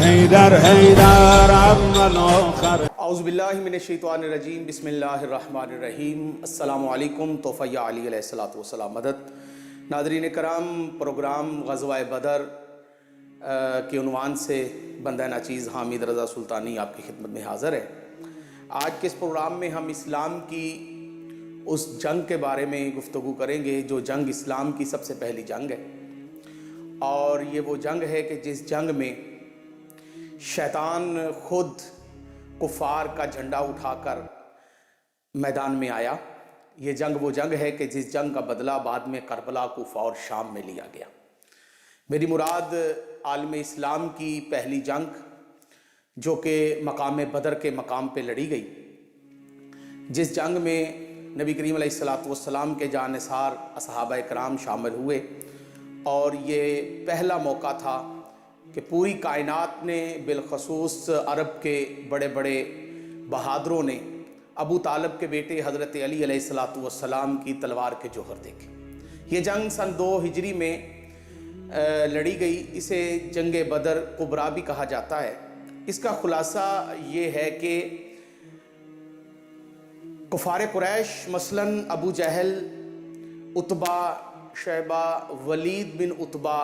حیدر حیدر اول آخر. اعوذ باللہ من الشیطان الرجیم. بسم اللہ الرحمن الرحیم. السلام علیکم. توفیہ علی علیہ السلام مدد. ناظرین کرام، پروگرام غزوہ بدر کے عنوان سے بندہ ناچیز حامد رضا سلطانی آپ کی خدمت میں حاضر ہے. آج کے اس پروگرام میں ہم اسلام کی اس جنگ کے بارے میں گفتگو کریں گے جو جنگ اسلام کی سب سے پہلی جنگ ہے، اور یہ وہ جنگ ہے کہ جس جنگ میں شیطان خود کفار کا جھنڈا اٹھا کر میدان میں آیا. یہ جنگ وہ جنگ ہے کہ جس جنگ کا بدلہ بعد میں کربلا، کوفہ اور شام میں لیا گیا. میری مراد عالم اسلام کی پہلی جنگ جو کہ مقام بدر کے مقام پہ لڑی گئی، جس جنگ میں نبی کریم علیہ السلام کے جانثار اصحابہ کرام شامل ہوئے، اور یہ پہلا موقع تھا کہ پوری کائنات نے بالخصوص عرب کے بڑے بڑے بہادروں نے ابو طالب کے بیٹے حضرت علی علیہ السلام کی تلوار کے جوہر دیکھے. یہ جنگ سن 2 ہجری میں لڑی گئی. اسے جنگ بدر کبریٰ بھی کہا جاتا ہے. اس کا خلاصہ یہ ہے کہ کفار قریش مثلاً ابو جہل، عتبہ، شیبہ، ولید بن عتبہ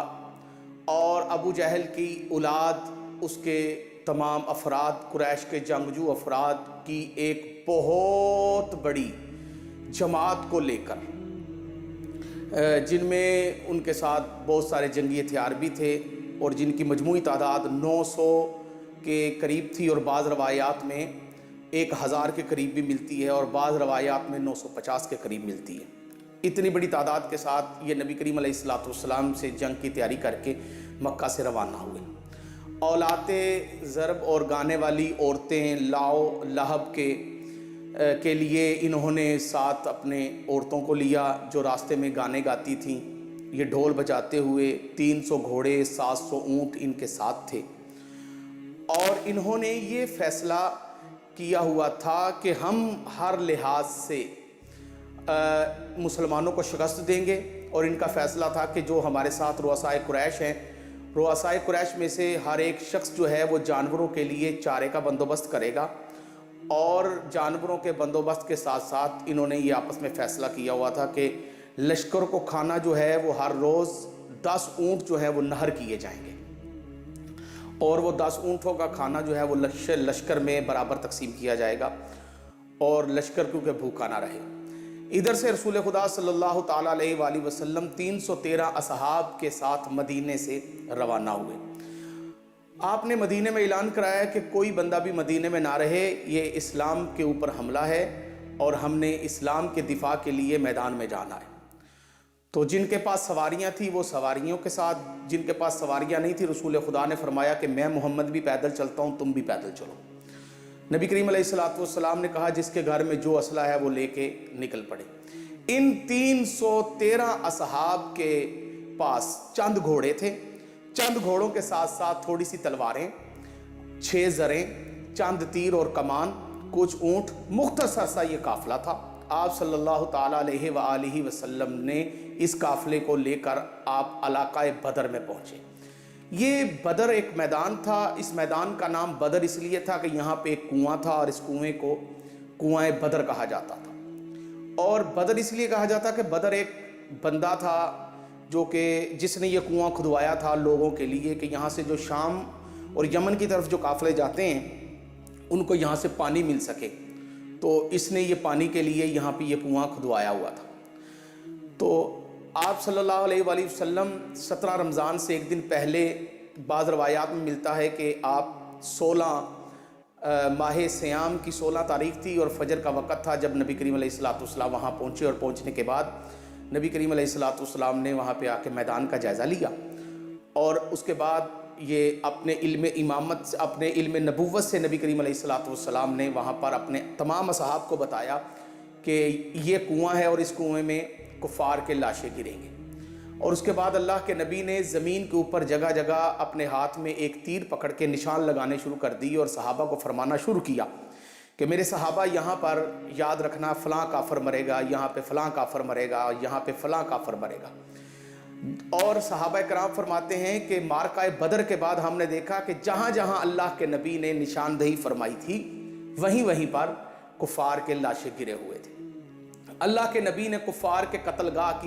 اور ابو جہل کی اولاد، اس کے تمام افراد، قریش کے جنگجو افراد کی ایک بہت بڑی جماعت کو لے کر، جن میں ان کے ساتھ بہت سارے جنگی ہتھیار بھی تھے اور جن کی مجموعی تعداد 900 کے قریب تھی، اور بعض روایات میں 1000 کے قریب بھی ملتی ہے اور بعض روایات میں 950 کے قریب ملتی ہے. اتنی بڑی تعداد کے ساتھ یہ نبی کریم علیہ السلام سے جنگ کی تیاری کر کے مکہ سے روانہ ہوئے. اولاتیں ضرب اور گانے والی عورتیں لاؤ لہب کے لیے انہوں نے ساتھ اپنے عورتوں کو لیا جو راستے میں گانے گاتی تھیں. یہ ڈھول بجاتے ہوئے 300 گھوڑے، 700 اونٹ ان کے ساتھ تھے، اور انہوں نے یہ فیصلہ کیا ہوا تھا کہ ہم ہر لحاظ سے مسلمانوں کو شکست دیں گے. اور ان کا فیصلہ تھا کہ جو ہمارے ساتھ رؤسائے قریش ہیں، رؤسائے قریش میں سے ہر ایک شخص جو ہے وہ جانوروں کے لیے چارے کا بندوبست کرے گا، اور جانوروں کے بندوبست کے ساتھ ساتھ انہوں نے یہ آپس میں فیصلہ کیا ہوا تھا کہ لشکر کو کھانا جو ہے وہ ہر روز 10 اونٹ جو ہے وہ نہر کیے جائیں گے، اور وہ 10 اونٹوں کا کھانا جو ہے وہ لشکر میں برابر تقسیم کیا جائے گا، اور لشکر کیونکہ بھوکا نہ رہے. ادھر سے رسول خدا صلی اللہ تعالیٰ علیہ وآلہ وسلم 313 اصحاب کے ساتھ مدینے سے روانہ ہوئے. آپ نے مدینے میں اعلان کرایا کہ کوئی بندہ بھی مدینے میں نہ رہے، یہ اسلام کے اوپر حملہ ہے اور ہم نے اسلام کے دفاع کے لیے میدان میں جانا ہے. تو جن کے پاس سواریاں تھیں وہ سواریوں کے ساتھ، جن کے پاس سواریاں نہیں تھیں رسول خدا نے فرمایا کہ میں محمد بھی پیدل چلتا ہوں، تم بھی پیدل چلو. نبی کریم علیہ السلام نے کہا جس کے گھر میں جو اسلحہ ہے وہ لے کے نکل پڑے. ان 313 اصحاب کے پاس چند گھوڑے تھے، چند گھوڑوں کے ساتھ ساتھ تھوڑی سی تلواریں، 6 زریں، چند تیر اور کمان، کچھ اونٹ، مختصر سا یہ قافلہ تھا. آپ صلی اللہ تعالیٰ علیہ وآلہ وسلم نے اس قافلے کو لے کر آپ علاقہ بدر میں پہنچے. یہ بدر ایک میدان تھا. اس میدان کا نام بدر اس لیے تھا کہ یہاں پہ ایک کنواں تھا اور اس کنویں کو کنویں بدر کہا جاتا تھا. اور بدر اس لیے کہا جاتا کہ بدر ایک بندہ تھا جو کہ جس نے یہ کنواں کھدوایا تھا لوگوں کے لیے کہ یہاں سے جو شام اور یمن کی طرف جو قافلے جاتے ہیں ان کو یہاں سے پانی مل سکے. تو اس نے یہ پانی کے لیے یہاں پہ یہ کنواں کھدوایا ہوا تھا. تو آپ صلی اللہ علیہ وآلہ وسلم 17 رمضان سے ایک دن پہلے، بعض روایات میں ملتا ہے کہ آپ 16 ماہ سیام کی 16 تاریخ تھی اور فجر کا وقت تھا جب نبی کریم علیہ السلام وہاں پہنچے، اور پہنچنے کے بعد نبی کریم علیہ السلام نے وہاں پہ آ کے میدان کا جائزہ لیا، اور اس کے بعد یہ اپنے علم امامت سے، اپنے علم نبوت سے نبی کریم علیہ السلام نے وہاں پر اپنے تمام اصحاب کو بتایا کہ یہ کنواں ہے اور اس کنویں میں کفار کے لاشیں گریں گے. اور اس کے بعد اللہ کے نبی نے زمین کے اوپر جگہ جگہ اپنے ہاتھ میں ایک تیر پکڑ کے نشان لگانے شروع کر دی اور صحابہ کو فرمانا شروع کیا کہ میرے صحابہ یہاں پر یاد رکھنا فلاں کافر مرے گا، یہاں پہ فلاں کافر مرے گا، یہاں پہ فلاں کافر مرے گا. اور صحابہ کرام فرماتے ہیں کہ مارکہ بدر کے بعد ہم نے دیکھا کہ جہاں جہاں اللہ کے نبی نے نشاندہی فرمائی تھی وہیں پر کفار کے لاشیں گرے ہوئے تھے۔ اللہ کے نبی نے کفار کے قتل گاہ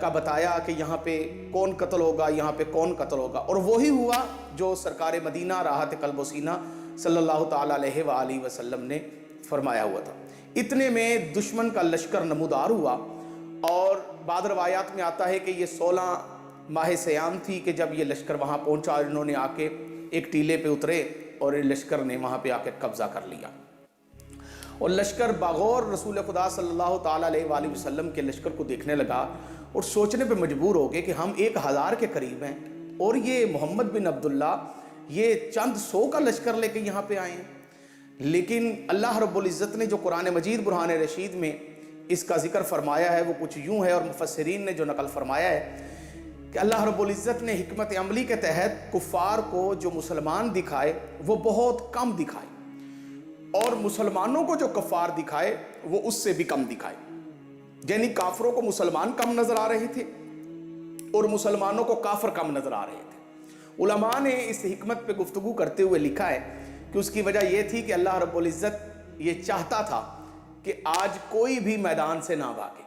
کا بتایا کہ یہاں پہ کون قتل ہوگا، یہاں پہ کون قتل ہوگا، اور وہی ہوا جو سرکار مدینہ راحت قلب و سینہ صلی اللہ تعالیٰ علیہ وآلہ وسلم نے فرمایا ہوا تھا۔ اتنے میں دشمن کا لشکر نمودار ہوا، اور بعض روایات میں آتا ہے کہ یہ 16 ماہ سیام تھی کہ جب یہ لشکر وہاں پہنچا، اور انہوں نے آ کے ایک ٹیلے پہ اترے اور لشکر نے وہاں پہ آ کے قبضہ کر لیا، اور لشکر باغور رسول خدا صلی اللہ تعالیٰ علیہ وآلہ وسلم کے لشکر کو دیکھنے لگا اور سوچنے پہ مجبور ہو گئے کہ ہم 1000 کے قریب ہیں اور یہ محمد بن عبداللہ یہ چند 100 کا لشکر لے کے یہاں پہ آئے ہیں۔ لیکن اللہ رب العزت نے جو قرآن مجید برہان رشید میں اس کا ذکر فرمایا ہے وہ کچھ یوں ہے، اور مفسرین نے جو نقل فرمایا ہے کہ اللہ رب العزت نے حکمت عملی کے تحت کفار کو جو مسلمان دکھائے وہ بہت کم دکھائے، اور مسلمانوں کو جو کفار دکھائے وہ اس سے بھی کم دکھائے، یعنی کافروں کو مسلمان کم نظر آ رہے تھے اور مسلمانوں کو کافر کم نظر آ رہے تھے۔ علماء نے اس حکمت پہ گفتگو کرتے ہوئے لکھا ہے کہ اس کی وجہ یہ تھی کہ اللہ رب العزت یہ چاہتا تھا کہ آج کوئی بھی میدان سے نہ بھاگے،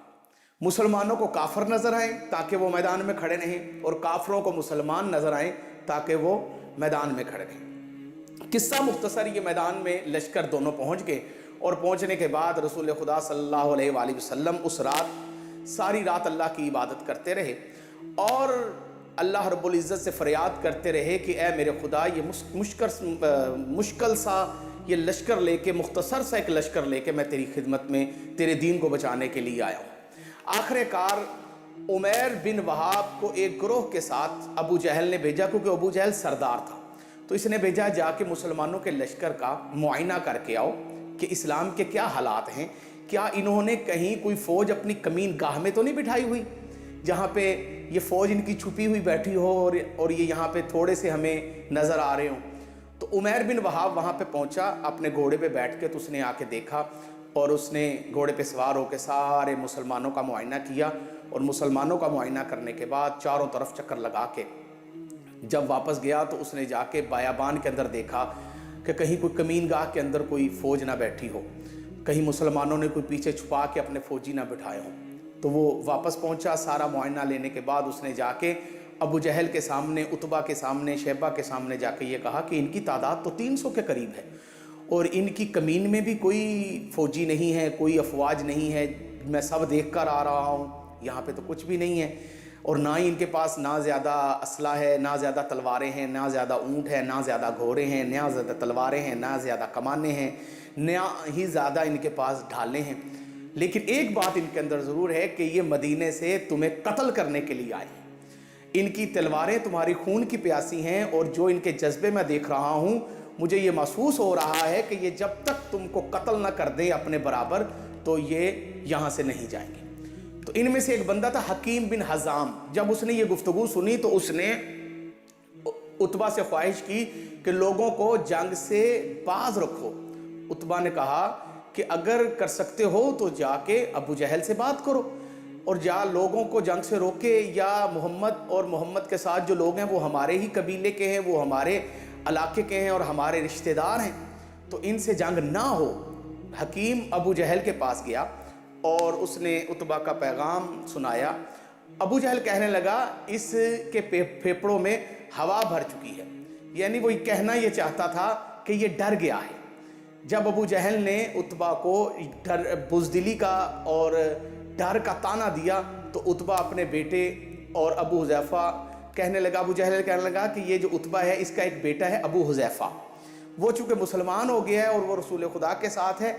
مسلمانوں کو کافر نظر آئیں تاکہ وہ میدان میں کھڑے رہیں، اور کافروں کو مسلمان نظر آئیں تاکہ وہ میدان میں کھڑے رہیں۔ قصہ مختصر، یہ میدان میں لشکر دونوں پہنچ گئے، اور پہنچنے کے بعد رسول خدا صلی اللہ علیہ وآلہ وسلم اس رات ساری رات اللہ کی عبادت کرتے رہے، اور اللہ رب العزت سے فریاد کرتے رہے کہ اے میرے خدا یہ مشکل سا یہ لشکر لے کے، مختصر سا ایک لشکر لے کے میں تیری خدمت میں تیرے دین کو بچانے کے لیے آیا ہوں۔ آخر کار عمیر بن وہاب کو ایک گروہ کے ساتھ ابو جہل نے بھیجا، کیونکہ ابو جہل سردار تھا، تو اس نے بھیجا جا کے مسلمانوں کے لشکر کا معائنہ کر کے آؤ کہ اسلام کے کیا حالات ہیں، کیا انہوں نے کہیں کوئی فوج اپنی کمین گاہ میں تو نہیں بٹھائی ہوئی جہاں پہ یہ فوج ان کی چھپی ہوئی بیٹھی ہو اور یہ یہاں پہ تھوڑے سے ہمیں نظر آ رہے ہوں۔ تو عمیر بن وہاب وہاں پہ پہنچا اپنے گھوڑے پہ بیٹھ کے، تو اس نے آ کے دیکھا، اور اس نے گھوڑے پہ سوار ہو کے سارے مسلمانوں کا معائنہ کیا، اور مسلمانوں کا معائنہ کرنے کے بعد چاروں طرف چکر لگا کے جب واپس گیا تو اس نے جا کے بیابان کے اندر دیکھا کہ کہیں کوئی کمین گاہ کے اندر کوئی فوج نہ بیٹھی ہو، کہیں مسلمانوں نے کوئی پیچھے چھپا کے اپنے فوجی نہ بٹھائے ہوں۔ تو وہ واپس پہنچا، سارا معائنہ لینے کے بعد اس نے جا کے ابو جہل کے سامنے، عتبہ کے سامنے، شیبہ کے سامنے جا کے یہ کہا کہ ان کی تعداد تو 300 کے قریب ہے، اور ان کی کمین میں بھی کوئی فوجی نہیں ہے، کوئی افواج نہیں ہے، میں سب دیکھ کر آ رہا ہوں، یہاں پہ تو کچھ بھی نہیں ہے، اور نہ ہی ان کے پاس نہ زیادہ اسلحہ ہے، نہ زیادہ تلواریں ہیں، نہ زیادہ اونٹ ہے، نہ زیادہ گھوڑے ہیں، نہ زیادہ تلواریں ہیں، نہ زیادہ کمانیں ہیں، نہ ہی زیادہ ان کے پاس ڈھالیں ہیں، لیکن ایک بات ان کے اندر ضرور ہے کہ یہ مدینے سے تمہیں قتل کرنے کے لیے آئے ہیں، ان کی تلواریں تمہاری خون کی پیاسی ہیں، اور جو ان کے جذبے میں دیکھ رہا ہوں مجھے یہ محسوس ہو رہا ہے کہ یہ جب تک تم کو قتل نہ کر دیں اپنے برابر تو یہ یہاں سے نہیں جائیں گے۔ تو ان میں سے ایک بندہ تھا حکیم بن حزام، جب اس نے یہ گفتگو سنی تو اس نے عتبہ سے خواہش کی کہ لوگوں کو جنگ سے باز رکھو۔ عتبہ نے کہا کہ اگر کر سکتے ہو تو جا کے ابو جہل سے بات کرو، اور جا لوگوں کو جنگ سے روکے، یا محمد اور محمد کے ساتھ جو لوگ ہیں وہ ہمارے ہی قبیلے کے ہیں، وہ ہمارے علاقے کے ہیں اور ہمارے رشتہ دار ہیں، تو ان سے جنگ نہ ہو۔ حکیم ابو جہل کے پاس گیا اور اس نے عتبہ کا پیغام سنایا۔ ابو جہل کہنے لگا اس کے پھیپھڑوں میں ہوا بھر چکی ہے، یعنی وہ کہنا یہ چاہتا تھا کہ یہ ڈر گیا ہے۔ جب ابو جہل نے عتبہ کو بزدلی کا اور ڈر کا تانا دیا تو عتبہ اپنے بیٹے اور ابو حذیفہ کہنے لگا، ابو جہل کہنے لگا کہ یہ جو عتبہ ہے اس کا ایک بیٹا ہے ابو حذیفہ، وہ چونکہ مسلمان ہو گیا ہے اور وہ رسول خدا کے ساتھ ہے،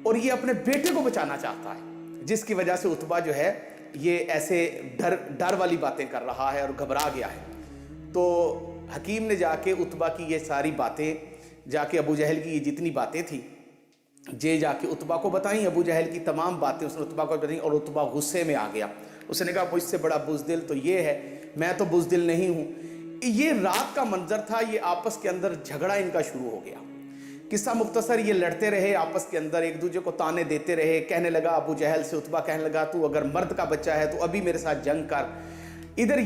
اور یہ اپنے بیٹے کو بچانا چاہتا ہے، جس کی وجہ سے عتبہ جو ہے یہ ایسے ڈر والی باتیں کر رہا ہے اور گھبرا گیا ہے۔ تو حکیم نے جا کے عتبہ کی یہ ساری باتیں، جا کے ابو جہل کی یہ جتنی باتیں تھیں جا کے عتبہ کو بتائیں، ابو جہل کی تمام باتیں اس نے عتبہ کو بتائیں، اور عتبہ غصے میں آ گیا۔ اس نے کہا مجھ سے بڑا بزدل تو یہ ہے، میں تو بزدل نہیں ہوں۔ یہ رات کا منظر تھا، یہ آپس کے اندر جھگڑا ان کا شروع ہو گیا۔ قصہ مختصر، یہ لڑتے رہے آپس کے اندر، ایک دوسرے کو تانے دیتے رہے۔ کہنے لگا ابو جہل سے، عتبہ کہنے لگا تو اگر مرد کا بچہ ہے تو ابھی میرے ساتھ جنگ کر، ادھر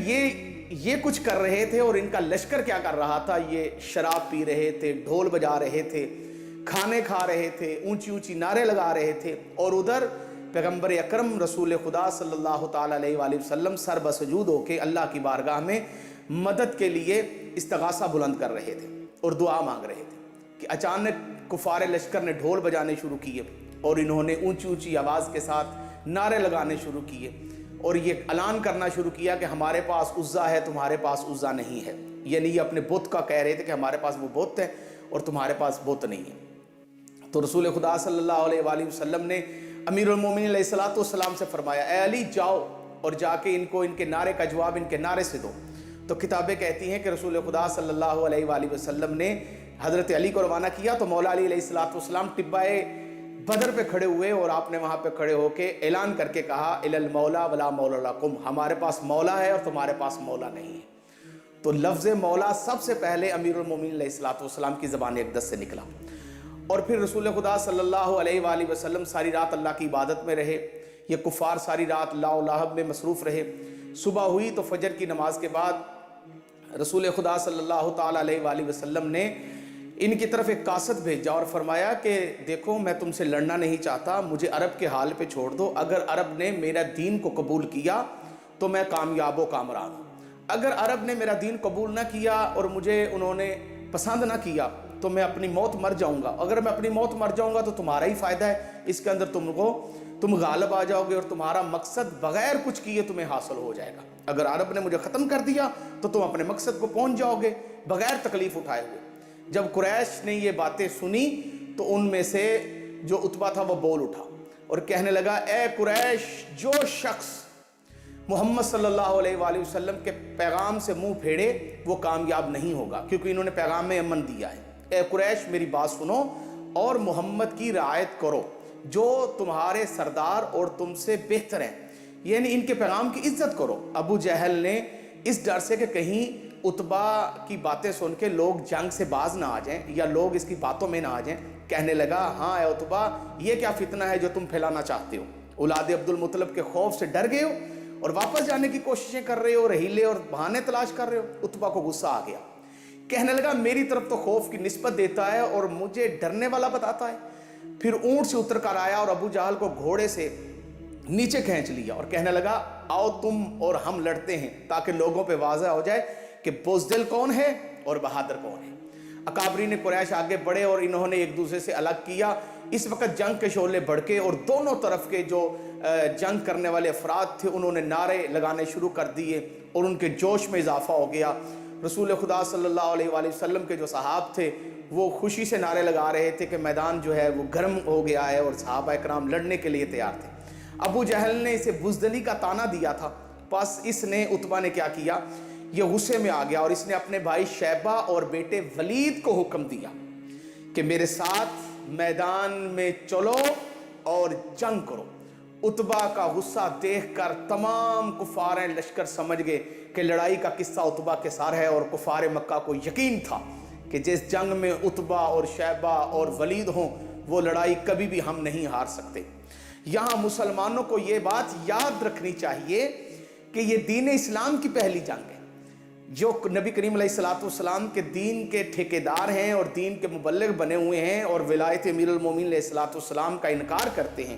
یہ کچھ کر رہے تھے اور ان کا لشکر کیا کر رہا تھا؟ یہ شراب پی رہے تھے، ڈھول بجا رہے تھے، کھانے کھا رہے تھے، اونچی اونچی نعرے لگا رہے تھے، اور ادھر پیغمبر اکرم رسول خدا صلی اللہ تعالیٰ علیہ وآلہ وسلم سر بسجود ہو کے اللہ کی بارگاہ میں مدد کے لیے استغاثہ بلند کر رہے تھے اور دعا مانگ رہے تھے کہ اچانک کفار لشکر نے ڈھول بجانے شروع کیے اور انہوں نے اونچی اونچی آواز کے ساتھ نعرے لگانے شروع کیے اور یہ اعلان کرنا شروع کیا کہ ہمارے پاس عزا ہے، تمہارے پاس عزا نہیں ہے. یعنی یہ اپنے بت کا کہہ رہے تھے کہ ہمارے پاس وہ بت ہے اور تمہارے پاس بت نہیں ہے. تو رسول خدا صلی اللہ علیہ وآلہ وسلم نے امیر المومنین علیہ الصلوۃ والسلام سے فرمایا، اے علی جاؤ اور جا کے ان کو ان کے نعرے کا جواب ان کے نعرے سے دو. تو کتابیں کہتی ہیں کہ رسول خدا صلی اللہ علیہ وآلہ وسلم نے حضرت علی کو روانہ کیا تو مولا علی علیہ الصلوۃ والسلام ٹبائے بدر پہ کھڑے ہوئے اور آپ نے وہاں پہ کھڑے ہو کے اعلان کر کے کہا، الی المولا ولا مولا لکم، ہمارے پاس مولا ہے اور تمہارے پاس مولا نہیں ہے. تو لفظ مولا سب سے پہلے امیر المومنین علیہ الصلوۃ والسلام کی زبان اقدس سے نکلا. اور پھر رسول خدا صلی اللہ علیہ وآلہ وسلم ساری رات اللہ کی عبادت میں رہے. یہ کفار ساری رات لا و لہب میں مصروف رہے. صبح ہوئی تو فجر کی نماز کے بعد رسول خدا صلی اللہ تعالیٰ علیہ وآلہ وسلم نے ان کی طرف ایک قاصد بھیجا اور فرمایا کہ دیکھو میں تم سے لڑنا نہیں چاہتا، مجھے عرب کے حال پہ چھوڑ دو. اگر عرب نے میرا دین کو قبول کیا تو میں کامیاب و کامران ہوں، اگر عرب نے میرا دین قبول نہ کیا اور مجھے انہوں نے پسند نہ کیا تو میں اپنی موت مر جاؤں گا. اگر میں اپنی موت مر جاؤں گا تو تمہارا ہی فائدہ ہے، اس کے اندر تم غالب آ جاؤ گے اور تمہارا مقصد بغیر کچھ کیے تمہیں حاصل ہو جائے گا. اگر عرب نے مجھے ختم کر دیا تو تم اپنے مقصد کو پہنچ جاؤ گے بغیر تکلیف اٹھائے ہوئے. جب قریش نے یہ باتیں سنی تو ان میں سے جو عتبہ تھا وہ بول اٹھا اور کہنے لگا، اے قریش، جو شخص محمد صلی اللہ علیہ وآلہ وسلم کے پیغام سے منہ پھیڑے وہ کامیاب نہیں ہوگا، کیونکہ انہوں نے پیغام میں امن دیا ہے. اے قریش میری بات سنو اور محمد کی رعایت کرو جو تمہارے سردار اور تم سے بہتر ہیں، یعنی ان کے پیغام کی عزت کرو. ابو جہل نے اس ڈر سے کہ کہیں عتبہ کی باتیں سن کے لوگ جنگ سے باز نہ آ جائیں یا لوگ اس کی باتوں میں نہ آ جائیں، کہنے لگا، ہاں اے عتبہ یہ کیا فتنہ ہے جو تم پھیلانا چاہتے ہو؟ اولاد عبد المطلب کے خوف سے ڈر گئے ہو اور واپس جانے کی کوششیں کر رہے ہو، رحیلے اور بہانے تلاش کر رہے ہو. عتبہ کو غصہ آ گیا، کہنے لگا میری طرف تو خوف کی نسبت دیتا ہے اور مجھے ڈرنے والا بتاتا ہے. پھر اونٹ سے اتر کر آیا اور ابو جہل کو گھوڑے سے نیچے کھینچ لیا اور کہنے لگا، آؤ تم اور ہم لڑتے ہیں تاکہ لوگوں پہ واضح ہو جائے کہ بزدل کون ہے اور بہادر کون ہے. اکابرین قریش آگے بڑھے اور انہوں نے ایک دوسرے سے الگ کیا. اس وقت جنگ کے شعلے بھڑکے اور دونوں طرف کے جو جنگ کرنے والے افراد تھے انہوں نے نعرے لگانے شروع کر دیے اور ان کے جوش میں اضافہ ہو گیا. رسول خدا صلی اللہ علیہ وآلہ وسلم کے جو صحاب تھے وہ خوشی سے نعرے لگا رہے تھے کہ میدان جو ہے وہ گرم ہو گیا ہے اور صحابہ کرام لڑنے کے لیے تیار تھے. ابو جہل نے اسے بزدلی کا طعنہ دیا تھا، پس اس نے عتبہ نے کیا کیا، یہ غصے میں آ گیا اور اس نے اپنے بھائی شیبہ اور بیٹے ولید کو حکم دیا کہ میرے ساتھ میدان میں چلو اور جنگ کرو. عتبہ کا غصہ دیکھ کر تمام کفار لشکر سمجھ گئے کہ لڑائی کا قصہ عتبہ کے سر ہے اور کفار مکہ کو یقین تھا کہ جس جنگ میں عتبہ اور شیبہ اور ولید ہوں وہ لڑائی کبھی بھی ہم نہیں ہار سکتے. یہاں مسلمانوں کو یہ بات یاد رکھنی چاہیے کہ یہ دین اسلام کی پہلی جنگ ہے. جو نبی کریم علیہ الصلوۃ والسلام کے دین کے ٹھیکیدار ہیں اور دین کے مبلغ بنے ہوئے ہیں اور ولایت امیر المومنین علیہ الصلوۃ والسلام کا انکار کرتے ہیں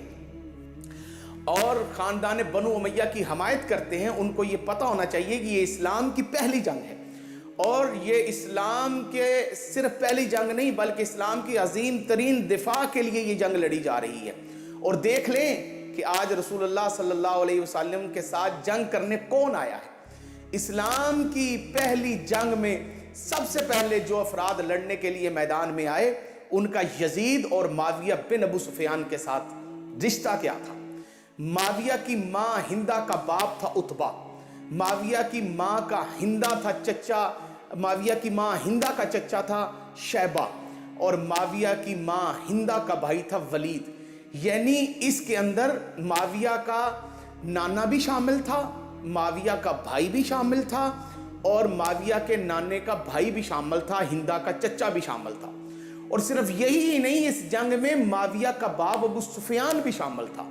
اور خاندان بنو امیہ کی حمایت کرتے ہیں، ان کو یہ پتہ ہونا چاہیے کہ یہ اسلام کی پہلی جنگ ہے اور یہ اسلام کے صرف پہلی جنگ نہیں بلکہ اسلام کی عظیم ترین دفاع کے لیے یہ جنگ لڑی جا رہی ہے. اور دیکھ لیں کہ آج رسول اللہ صلی اللہ علیہ وسلم کے ساتھ جنگ کرنے کون آیا ہے. اسلام کی پہلی جنگ میں سب سے پہلے جو افراد لڑنے کے لیے میدان میں آئے ان کا یزید اور معاویہ بن ابو سفیان کے ساتھ رشتہ کیا تھا. معاویہ کی ماں ہندہ کا باپ تھا عتبہ، معاویہ کی ماں کا ہندہ تھا چچا، معاویہ کی ماں ہندہ کا چچا تھا شیبہ اور معاویہ کی ماں ہندہ کا بھائی تھا ولید. یعنی اس کے اندر معاویہ کا نانا بھی شامل تھا، معاویہ کا بھائی بھی شامل تھا اور معاویہ کے نانے کا بھائی بھی شامل تھا، ہندہ کا چچا بھی شامل تھا. اور صرف یہی ہی نہیں، اس جنگ میں معاویہ کا باپ ابو سفیان بھی شامل تھا.